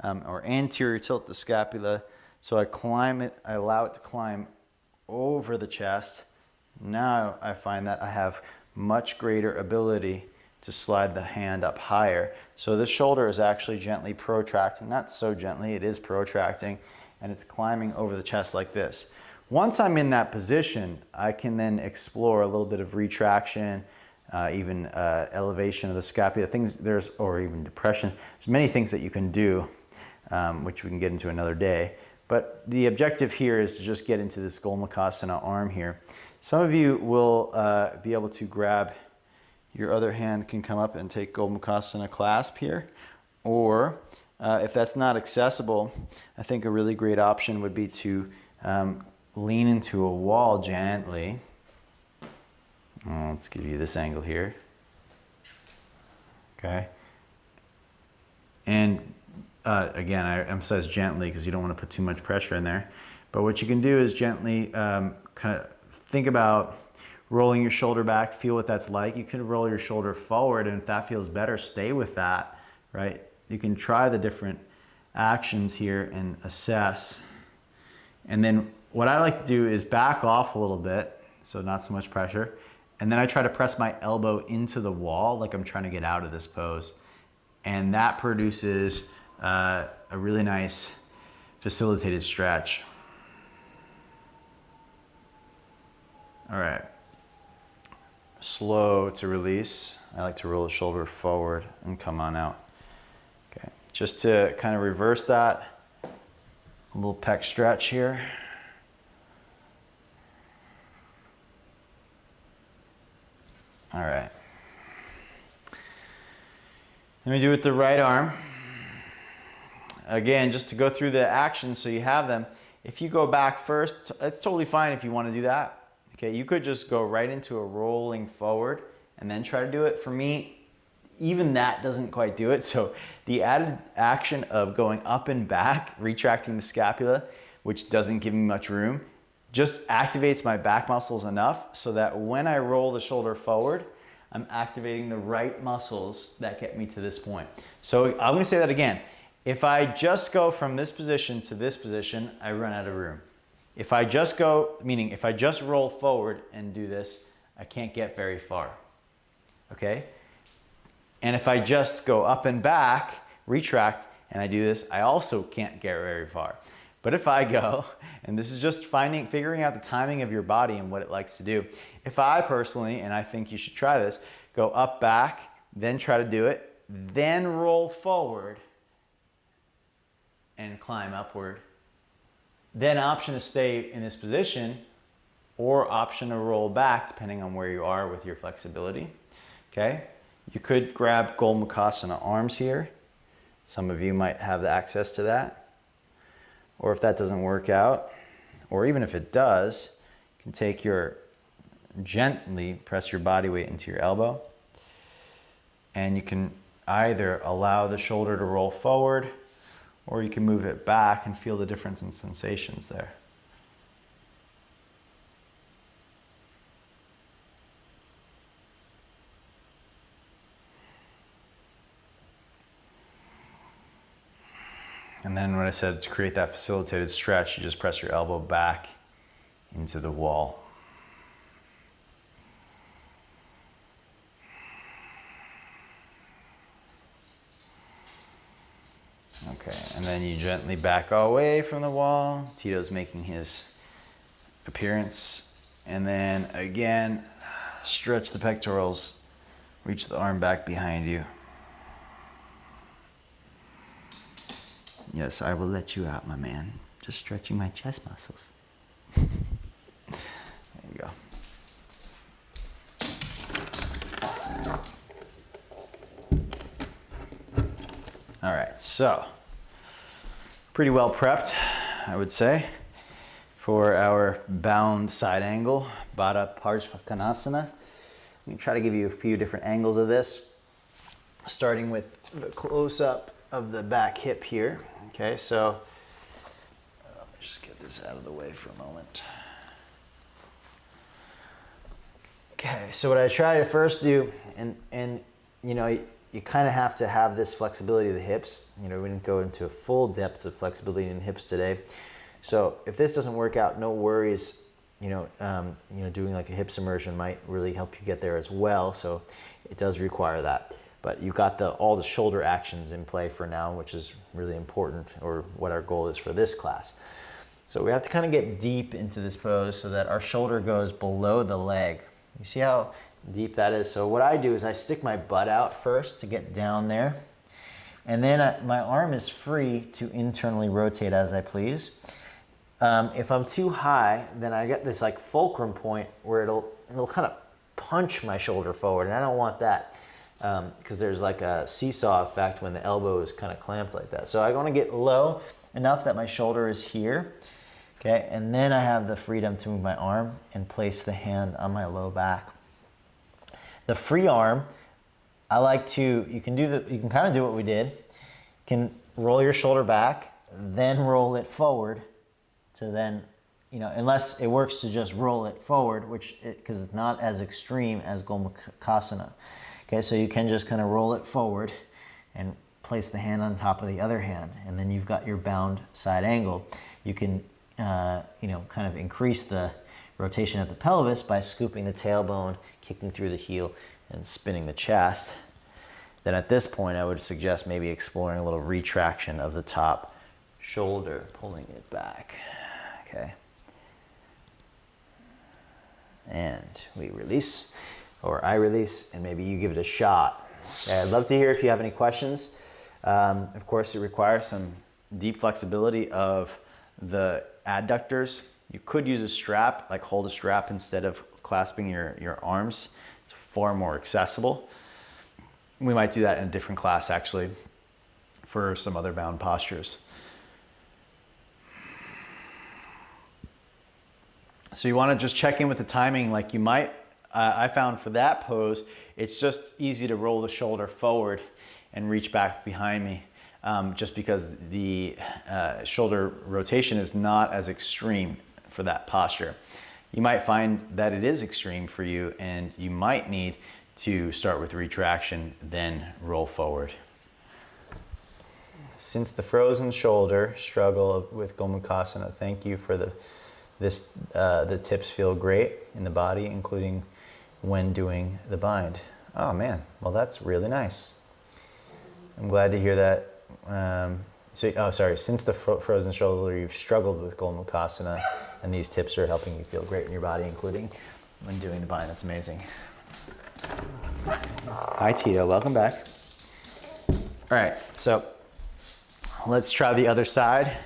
or anterior tilt the scapula, so I climb it, I allow it to climb over the chest. Now I find that I have much greater ability to slide the hand up higher. So this shoulder is actually gently protracting, not so gently, it is protracting, and it's climbing over the chest like this. Once I'm in that position, I can then explore a little bit of retraction, even elevation of the scapula, or even depression. There's many things that you can do, which we can get into another day. But the objective here is to just get into this Gomukhasana arm here. Some of you will be able to grab your other hand, can come up and take Gomukhasana clasp here. Or if that's not accessible, I think a really great option would be to lean into a wall gently. Let's give you this angle here. Okay. And again, I emphasize gently because you don't want to put too much pressure in there. But what you can do is gently kind of think about rolling your shoulder back, feel what that's like. You can roll your shoulder forward, and if that feels better, stay with that, right? You can try the different actions here and assess. And then what I like to do is back off a little bit, so not so much pressure. And then I try to press my elbow into the wall like I'm trying to get out of this pose. And that produces a really nice facilitated stretch. All right. Slow to release. I like to roll the shoulder forward and come on out. Okay. Just to kind of reverse that, a little pec stretch here. All right. Let me do it with the right arm. Again, just to go through the actions so you have them. If you go back first, it's totally fine if you want to do that. Okay, you could just go right into a rolling forward and then try to do it. For me, even that doesn't quite do it. So the added action of going up and back, retracting the scapula, which doesn't give me much room, just activates my back muscles enough so that when I roll the shoulder forward, I'm activating the right muscles that get me to this point. So I'm gonna say that again. If I just go from this position to this position, I run out of room. If I just go, meaning if I just roll forward and do this, I can't get very far, okay? And if I just go up and back, retract, and I do this, I also can't get very far. But if I go, and this is just figuring out the timing of your body and what it likes to do. If I personally, and I think you should try this, go up, back, then try to do it, then roll forward and climb upward. Then option to stay in this position or option to roll back depending on where you are with your flexibility, okay? You could grab Gomukhasana arms here. Some of you might have the access to that. Or if that doesn't work out, or even if it does, you can take gently press your body weight into your elbow, and you can either allow the shoulder to roll forward, or you can move it back and feel the difference in sensations there. And then when I said to create that facilitated stretch, you just press your elbow back into the wall. Okay, and then you gently back away from the wall. Tito's making his appearance. And then again, stretch the pectorals, reach the arm back behind you. Yes, I will let you out, my man. Just stretching my chest muscles. There you go. All right, so pretty well prepped, I would say, for our bound side angle, Baddha Parsvakonasana. I'm gonna try to give you a few different angles of this, starting with the close-up of the back hip here. Okay, so let me just get this out of the way for a moment. Okay, so what I try to first do, and you know, you kind of have to have this flexibility of the hips. You know, we didn't go into a full depth of flexibility in the hips today. So if this doesn't work out, no worries. You know, doing like a hip submersion might really help you get there as well. So it does require that. But you've got all the shoulder actions in play for now, which is really important, or what our goal is for this class. So we have to kind of get deep into this pose so that our shoulder goes below the leg. You see how deep that is? So what I do is I stick my butt out first to get down there. And then my arm is free to internally rotate as I please. If I'm too high, then I get this like fulcrum point where it'll kind of punch my shoulder forward, and I don't want that. Because there's like a seesaw effect when the elbow is kind of clamped like that. So I want to get low enough that my shoulder is here, okay? And then I have the freedom to move my arm and place the hand on my low back. The free arm, I like to, you can kind of do what we did. You can roll your shoulder back, then roll it forward to then, you know, unless it works to just roll it forward, because it's not as extreme as Gomukhasana. Okay, so you can just kind of roll it forward and place the hand on top of the other hand, and then you've got your bound side angle. You can, kind of increase the rotation of the pelvis by scooping the tailbone, kicking through the heel, and spinning the chest. Then at this point, I would suggest maybe exploring a little retraction of the top shoulder, pulling it back. Okay. And we release. Or I release, and maybe you give it a shot. Okay, I'd love to hear if you have any questions. Of course, it requires some deep flexibility of the adductors. You could use a strap, like hold a strap instead of clasping your arms. It's far more accessible. We might do that in a different class, actually, for some other bound postures. So you want to just check in with the timing, like you might. I found for that pose, it's just easy to roll the shoulder forward and reach back behind me, just because the shoulder rotation is not as extreme for that posture. You might find that it is extreme for you, and you might need to start with retraction, then roll forward. Since the frozen shoulder struggle with Gomukhasana, thank you for the tips feel great in the body, including when doing the bind. Oh man, well that's really nice. I'm glad to hear that. Since the frozen shoulder, you've struggled with Gomukhasana, and these tips are helping you feel great in your body, including when doing the bind. That's amazing. Hi Tito, welcome back. All right, so let's try the other side.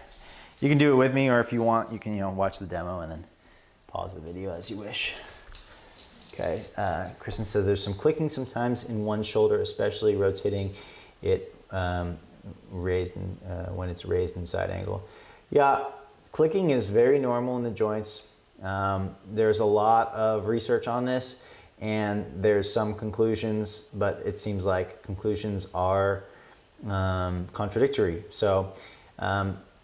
You can do it with me, or if you want, you can watch the demo and then pause the video as you wish. Okay, Kristen says there's some clicking sometimes in one shoulder, especially rotating it raised when it's raised in side angle. Yeah, clicking is very normal in the joints. There's a lot of research on this, and there's some conclusions, but it seems like conclusions are contradictory. So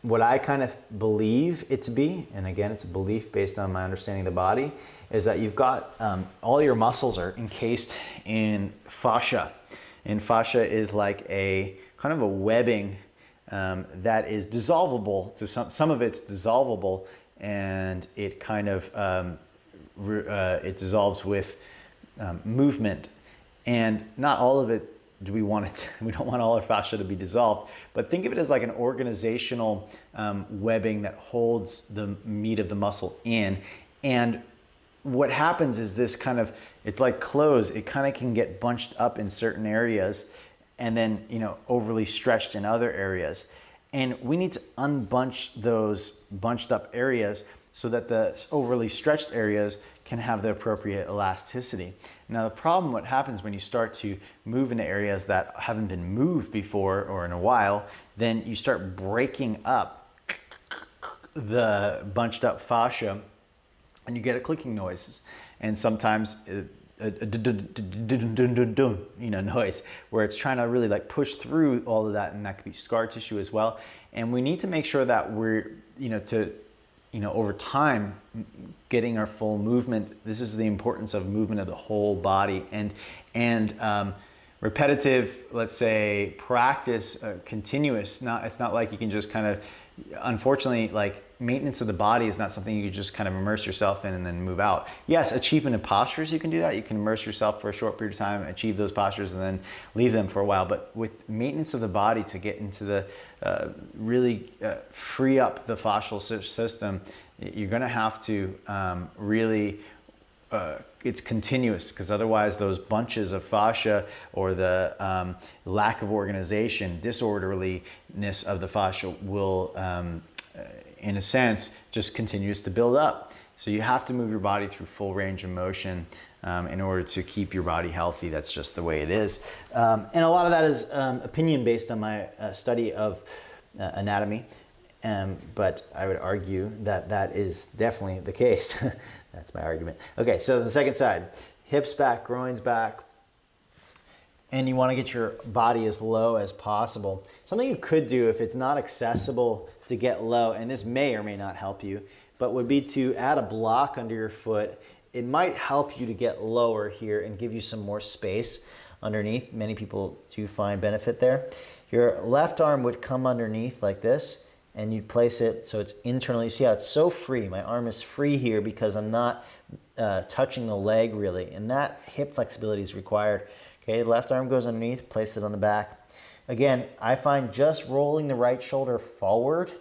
what I kind of believe it to be, and again, it's a belief based on my understanding of the body, is that you've got all your muscles are encased in fascia. And fascia is like a kind of a webbing that is dissolvable. To some of it's dissolvable, and it kind of it dissolves with movement, and not all of it do we want it? We don't want all our fascia to be dissolved, but think of it as like an organizational webbing that holds the meat of the muscle in. And what happens is this kind of, it's like clothes. It kind of can get bunched up in certain areas and then, overly stretched in other areas. And we need to unbunch those bunched up areas so that the overly stretched areas can have the appropriate elasticity. Now the problem, what happens when you start to move into areas that haven't been moved before or in a while, then you start breaking up the bunched up fascia and you get a clicking noises. And sometimes noise where it's trying to really like push through all of that, and that could be scar tissue as well. And we need to make sure that we're, over time, getting our full movement. This is the importance of movement of the whole body, and repetitive, let's say, practice, continuous. It's not like you can just kind of, unfortunately, like maintenance of the body is not something you can just kind of immerse yourself in and then move out. Yes, achievement of postures, you can do that. You can immerse yourself for a short period of time, achieve those postures, and then leave them for a while. But with maintenance of the body, to get into the really free up the fascial system, you're going to have to really it's continuous, because otherwise those bunches of fascia or the lack of organization, disorderliness of the fascia will in a sense just continues to build up. So you have to move your body through full range of motion in order to keep your body healthy. That's just the way it is. And a lot of that is opinion based on my study of anatomy. But I would argue that that is definitely the case. That's my argument. Okay, so the second side, hips back, groins back, and you want to get your body as low as possible. Something you could do if it's not accessible to get low, and this may or may not help you, but would be to add a block under your foot. It might help you to get lower here and give you some more space underneath. Many people do find benefit there. Your left arm would come underneath like this, and you'd place it so it's internally. See how it's so free? My arm is free here because I'm not touching the leg really, and that hip flexibility is required. Okay, left arm goes underneath, place it on the back. Again, I find just rolling the right shoulder forward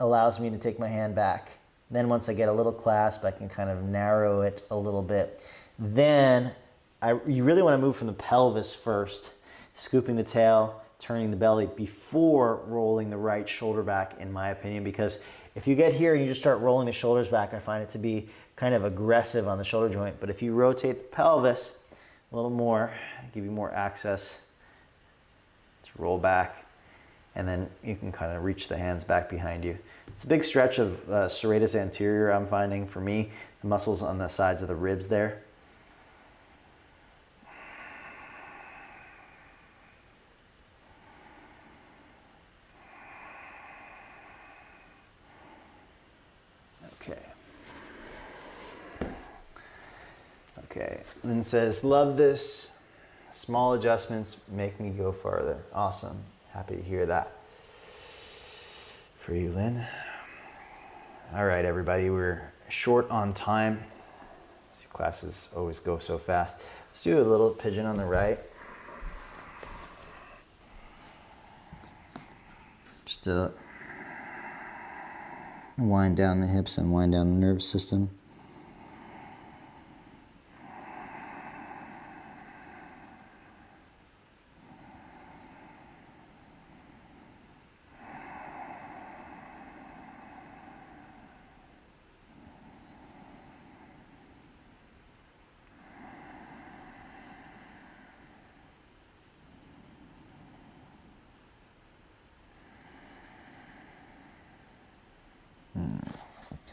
allows me to take my hand back. Then once I get a little clasp, I can kind of narrow it a little bit. Then you really want to move from the pelvis first, scooping the tail, turning the belly before rolling the right shoulder back, in my opinion, because if you get here and you just start rolling the shoulders back, I find it to be kind of aggressive on the shoulder joint. But if you rotate the pelvis a little more, give you more access to roll back, and then you can kind of reach the hands back behind you. It's a big stretch of serratus anterior, I'm finding, for me, the muscles on the sides of the ribs there. Okay, Lynn says, love this. Small adjustments make me go farther. Awesome. Happy to hear that for you, Lynn. All right, everybody, we're short on time. These classes always go so fast. Let's do a little pigeon on the right. Just to wind down the hips and wind down the nervous system.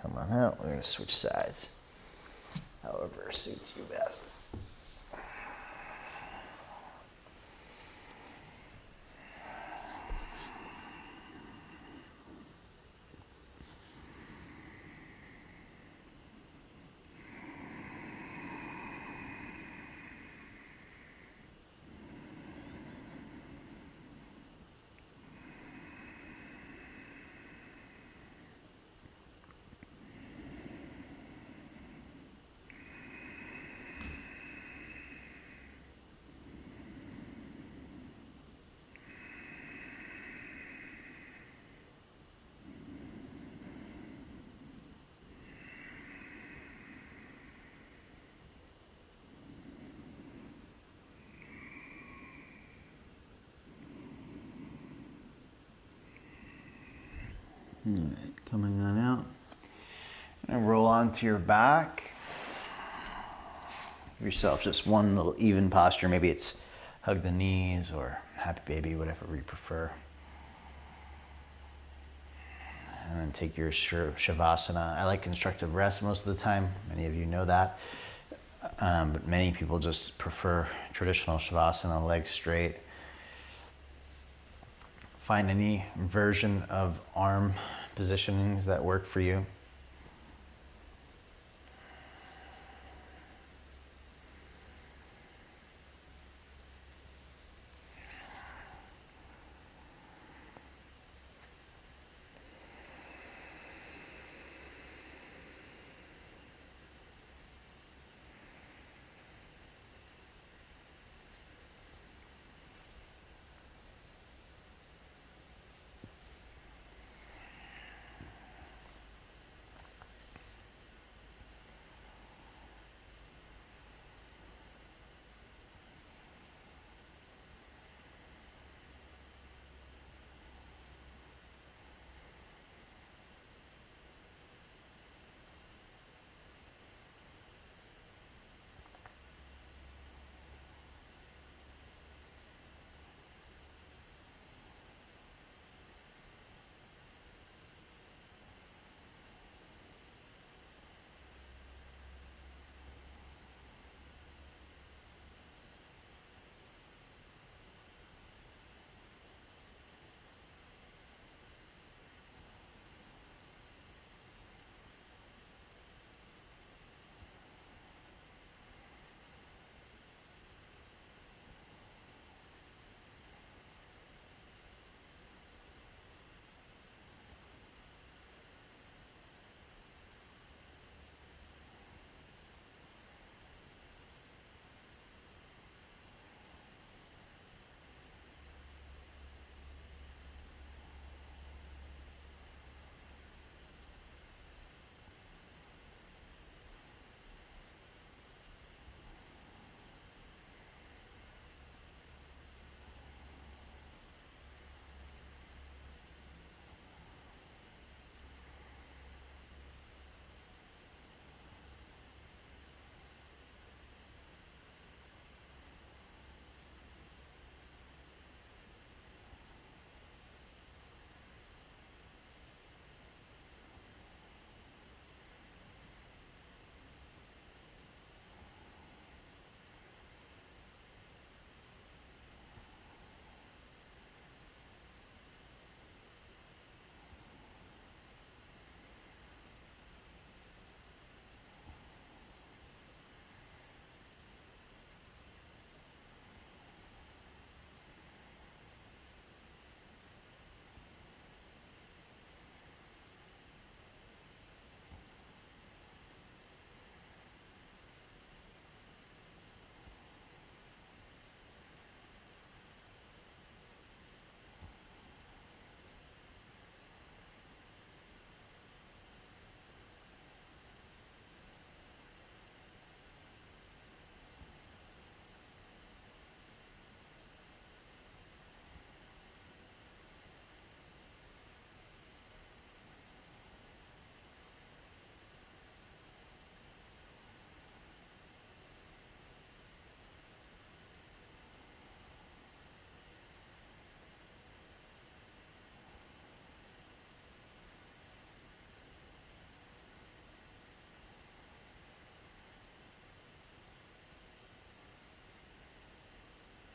Come on out, we're gonna switch sides. However suits you best. All right, coming on out. And roll onto your back. Give yourself just one little even posture. Maybe it's hug the knees or happy baby, whatever you prefer. And then take your Shavasana. I like constructive rest most of the time. Many of you know that. But many people just prefer traditional Shavasana, legs straight. Find any version of arm positionings that work for you.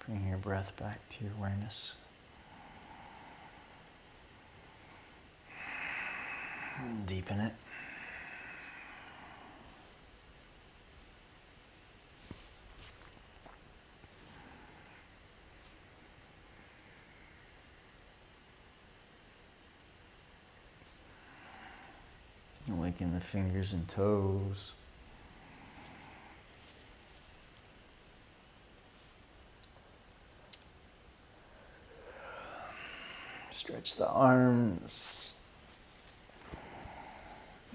Bring your breath back to your awareness. Deepen it. Awaken the fingers and toes. Stretch the arms.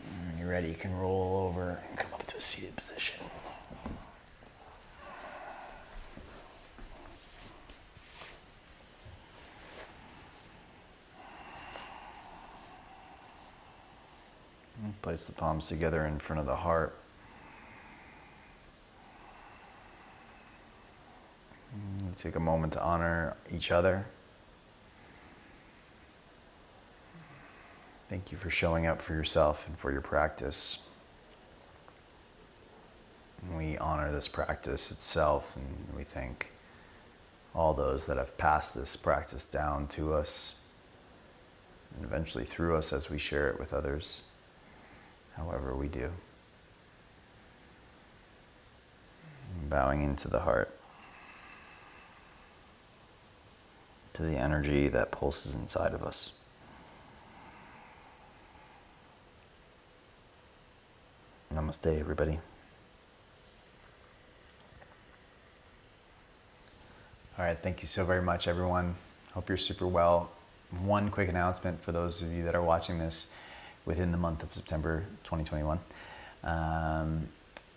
When you're ready, you can roll over and come up to a seated position. Place the palms together in front of the heart. Take a moment to honor each other. Thank you for showing up for yourself and for your practice. We honor this practice itself, and we thank all those that have passed this practice down to us and eventually through us as we share it with others, however we do. Bowing into the heart, to the energy that pulses inside of us. Namaste, everybody. All right, thank you so very much, everyone. Hope you're super well. One quick announcement for those of you that are watching this within the month of September 2021.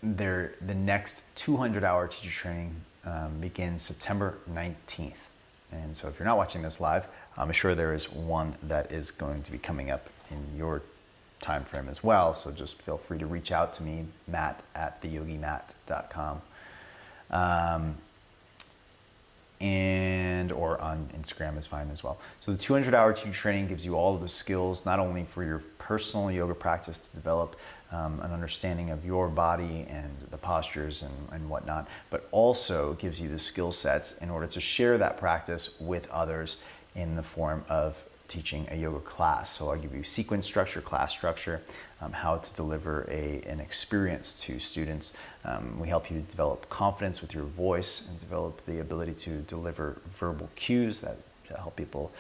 The next 200-hour teacher training begins September 19th. And so if you're not watching this live, I'm sure there is one that is going to be coming up in your time frame as well. So just feel free to reach out to me, matt@theyogimat.com. Or on Instagram is fine as well. So the 200-hour teacher training gives you all of the skills, not only for your personal yoga practice to develop an understanding of your body and the postures and whatnot, but also gives you the skill sets in order to share that practice with others in the form of teaching a yoga class. So I'll give you sequence structure, class structure, how to deliver an experience to students. We help you develop confidence with your voice and develop the ability to deliver verbal cues that help people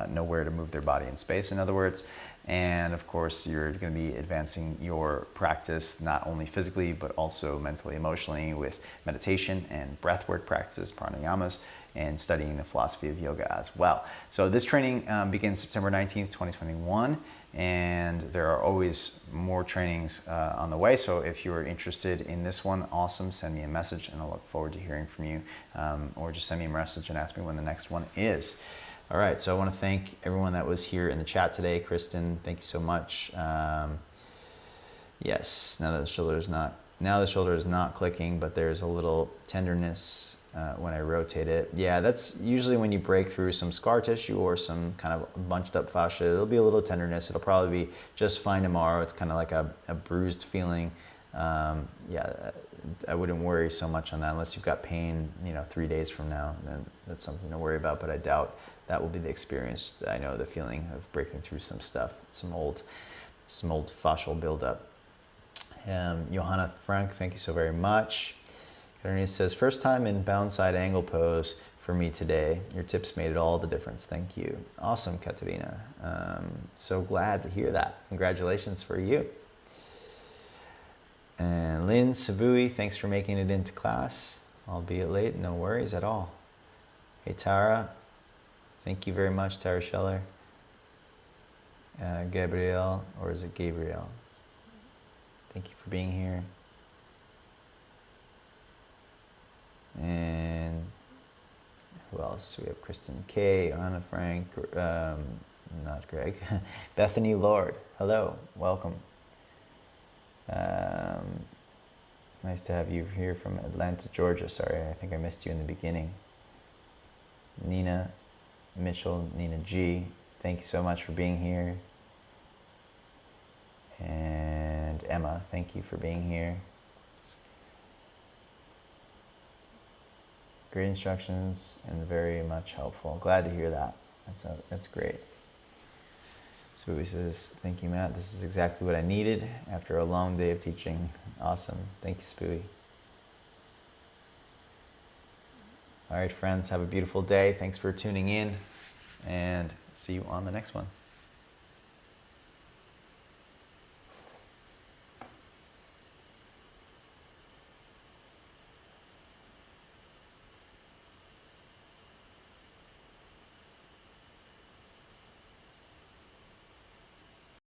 know where to move their body in space, in other words. And of course, you're going to be advancing your practice not only physically, but also mentally, emotionally with meditation and breathwork practices, pranayamas, and studying the philosophy of yoga as well. So this training begins September 19th, 2021, and there are always more trainings on the way. So if you're interested in this one, awesome, send me a message and I'll look forward to hearing from you, or just send me a message and ask me when the next one is. All right, so I want to thank everyone that was here in the chat today. Kristen, thank you so much. Yes, now the shoulder is not clicking, but there's a little tenderness when I rotate it. Yeah, that's usually when you break through some scar tissue or some kind of bunched up fascia. There'll be a little tenderness. It'll probably be just fine tomorrow. It's kind of like a bruised feeling. Yeah, I wouldn't worry so much on that unless you've got pain, 3 days from now. Then that's something to worry about. But I doubt that will be the experience. I know the feeling of breaking through some stuff, some old fascial buildup. Johanna Frank, thank you so very much. Katarina says, first time in bound side angle pose for me today. Your tips made all the difference. Thank you. Awesome, Katarina. So glad to hear that. Congratulations for you. And Lynn Sabui, thanks for making it into class, albeit late. No worries at all. Hey, Tara. Thank you very much, Tara Scheller. Gabrielle, or is it Gabriel? Thank you for being here. And who else? We have Kristen K, Anna Frank, not Greg. Bethany Lord, hello, welcome. Nice to have you here from Atlanta, Georgia. Sorry, I think I missed you in the beginning. Nina Mitchell, Nina G, thank you so much for being here. And Emma, thank you for being here. Great instructions and very much helpful. Glad to hear that. That's great. Spooey says, thank you, Matt. This is exactly what I needed after a long day of teaching. Awesome. Thank you, Spooey. All right, friends, have a beautiful day. Thanks for tuning in, and see you on the next one.